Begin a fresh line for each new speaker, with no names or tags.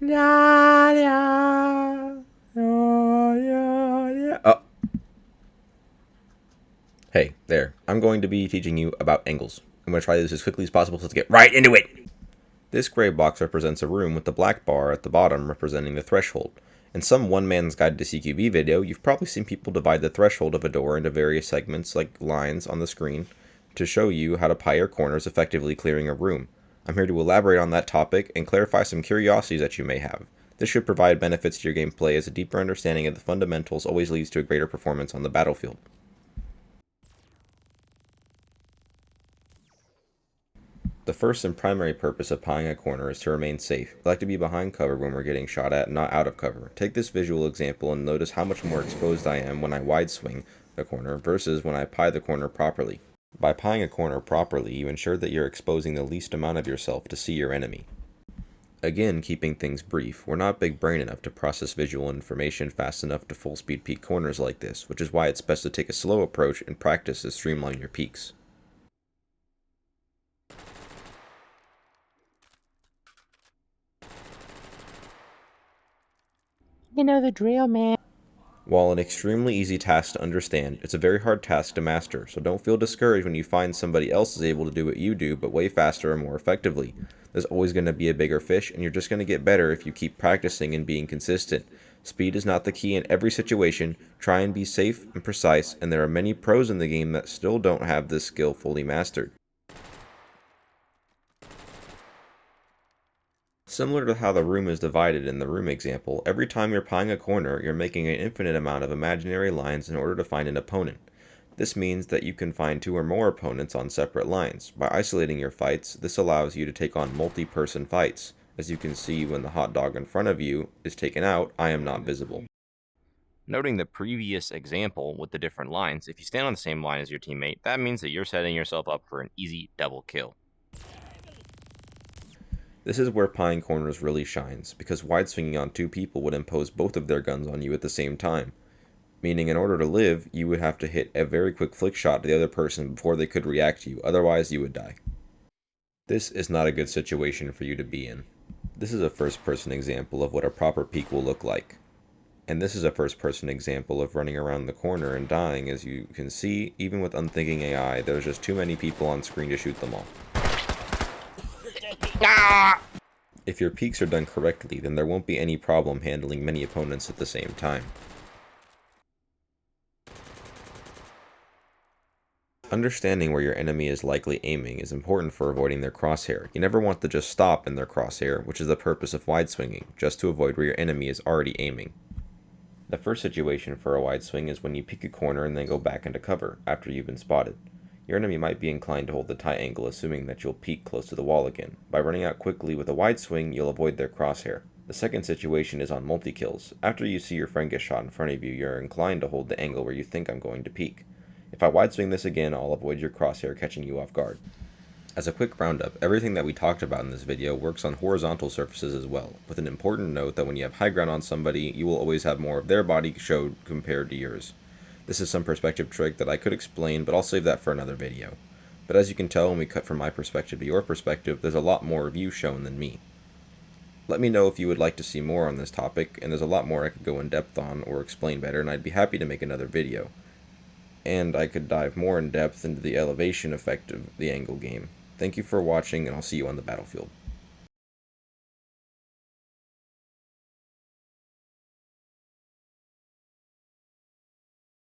Yeah, yeah, yeah, yeah, yeah. Oh, hey, there. I'm going to be teaching you about angles. I'm going to try this as quickly as possible so let's get right into it. This gray box represents a room with the black bar at the bottom representing the threshold. In some One Man's Guide to CQB video, you've probably seen people divide the threshold of a door into various segments like lines on the screen to show you how to pie your corners effectively clearing a room. I'm here to elaborate on that topic and clarify some curiosities that you may have. This should provide benefits to your gameplay as a deeper understanding of the fundamentals always leads to a greater performance on the battlefield. The first and primary purpose of pieing a corner is to remain safe. We like to be behind cover when we're getting shot at, not out of cover. Take this visual example and notice how much more exposed I am when I wide swing the corner versus when I pie the corner properly. By pieing a corner properly, you ensure that you're exposing the least amount of yourself to see your enemy. Again, keeping things brief, we're not big brain enough to process visual information fast enough to full speed peek corners like this, which is why it's best to take a slow approach and practice to streamline your peeks.
You know the drill, man.
While an extremely easy task to understand, it's a very hard task to master, so don't feel discouraged when you find somebody else is able to do what you do, but way faster and more effectively. There's always going to be a bigger fish, and you're just going to get better if you keep practicing and being consistent. Speed is not the key in every situation. Try and be safe and precise, and there are many pros in the game that still don't have this skill fully mastered. Similar to how the room is divided in the room example, every time you're pieing a corner, you're making an infinite amount of imaginary lines in order to find an opponent. This means that you can find two or more opponents on separate lines. By isolating your fights, this allows you to take on multi-person fights. As you can see when the hot dog in front of you is taken out, I am not visible.
Noting the previous example with the different lines, if you stand on the same line as your teammate, that means that you're setting yourself up for an easy double kill.
This is where pieing corners really shines, because wide swinging on two people would impose both of their guns on you at the same time. Meaning in order to live, you would have to hit a very quick flick shot to the other person before they could react to you, otherwise you would die. This is not a good situation for you to be in. This is a first person example of what a proper peek will look like. And this is a first person example of running around the corner and dying. As you can see, even with unthinking AI, there's just too many people on screen to shoot them all. If your peeks are done correctly, then there won't be any problem handling many opponents at the same time. Understanding where your enemy is likely aiming is important for avoiding their crosshair. You never want to just stop in their crosshair, which is the purpose of wide swinging, just to avoid where your enemy is already aiming. The first situation for a wide swing is when you peek a corner and then go back into cover, after you've been spotted. Your enemy might be inclined to hold the tight angle, assuming that you'll peek close to the wall again. By running out quickly with a wide swing, you'll avoid their crosshair. The second situation is on multi-kills. After you see your friend get shot in front of you, you're inclined to hold the angle where you think I'm going to peek. If I wide swing this again, I'll avoid your crosshair catching you off guard. As a quick roundup, everything that we talked about in this video works on horizontal surfaces as well, with an important note that when you have high ground on somebody, you will always have more of their body showed compared to yours. This is some perspective trick that I could explain, but I'll save that for another video. But as you can tell when we cut from my perspective to your perspective, there's a lot more of you shown than me. Let me know if you would like to see more on this topic, and there's a lot more I could go in depth on or explain better, and I'd be happy to make another video. And I could dive more in depth into the elevation effect of the angle game. Thank you for watching, and I'll see you on the battlefield.